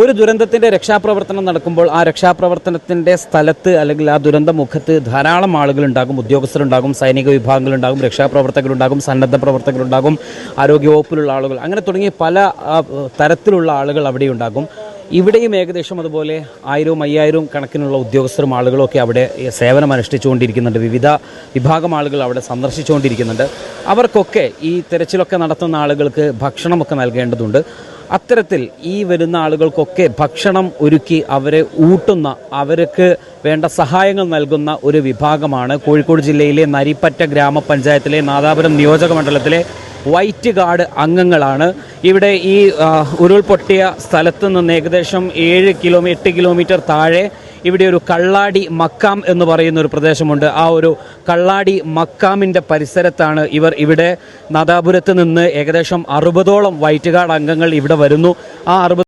ഒരു ദുരന്തത്തിൻ്റെ രക്ഷാപ്രവർത്തനം നടക്കുമ്പോൾ ആ രക്ഷാപ്രവർത്തനത്തിൻ്റെ സ്ഥലത്ത് അല്ലെങ്കിൽ ആ ദുരന്ത മുഖത്ത് ധാരാളം ആളുകളുണ്ടാകും, ഉദ്യോഗസ്ഥരുണ്ടാകും, സൈനിക വിഭാഗങ്ങളുണ്ടാകും, രക്ഷാപ്രവർത്തകരുണ്ടാകും, സന്നദ്ധ പ്രവർത്തകരുണ്ടാകും, ആരോഗ്യവകുപ്പിലുള്ള ആളുകൾ, അങ്ങനെ തുടങ്ങി പല തരത്തിലുള്ള ആളുകൾ അവിടെ ഉണ്ടാകും. ഇവിടെയും ഏകദേശം അതുപോലെ 1000, 5000 കണക്കിനുള്ള ഉദ്യോഗസ്ഥരും ആളുകളും ഒക്കെ അവിടെ സേവനം അനുഷ്ഠിച്ചുകൊണ്ടിരിക്കുന്നുണ്ട്. വിവിധ വിഭാഗം ആളുകൾ അവിടെ സന്ദർശിച്ചുകൊണ്ടിരിക്കുന്നുണ്ട്. അവർക്കൊക്കെ ഈ തെരച്ചിലൊക്കെ നടത്തുന്ന ആളുകൾക്ക് ഭക്ഷണമൊക്കെ നൽകേണ്ടതുണ്ട്. അത്തരത്തിൽ ഈ വരുന്ന ആളുകൾക്കൊക്കെ ഭക്ഷണം ഒരുക്കി അവരെ ഊട്ടുന്ന, അവർക്ക് വേണ്ട സഹായങ്ങൾ നൽകുന്ന ഒരു വിഭാഗമാണ് കോഴിക്കോട് ജില്ലയിലെ നരിപ്പറ്റ ഗ്രാമപഞ്ചായത്തിലെ നാദാപുരം നിയോജക മണ്ഡലത്തിലെ വൈറ്റ് ഗാർഡ് അംഗങ്ങളാണ്. ഇവിടെ ഈ ഉരുൾപൊട്ടിയ സ്ഥലത്ത് നിന്ന് ഏകദേശം 8 കിലോമീറ്റർ താഴെ ഇവിടെ ഒരു കള്ളാടി മക്കാം എന്ന് പറയുന്ന ഒരു പ്രദേശമുണ്ട്. ആ ഒരു കള്ളാടി മക്കാമിൻ്റെ പരിസരത്താണ് ഇവർ. ഇവിടെ നാദാപുരത്ത് നിന്ന് ഏകദേശം 60ഓളം വൈറ്റ് ഗാർഡ് അംഗങ്ങൾ ഇവിടെ വരുന്നു. ആ 60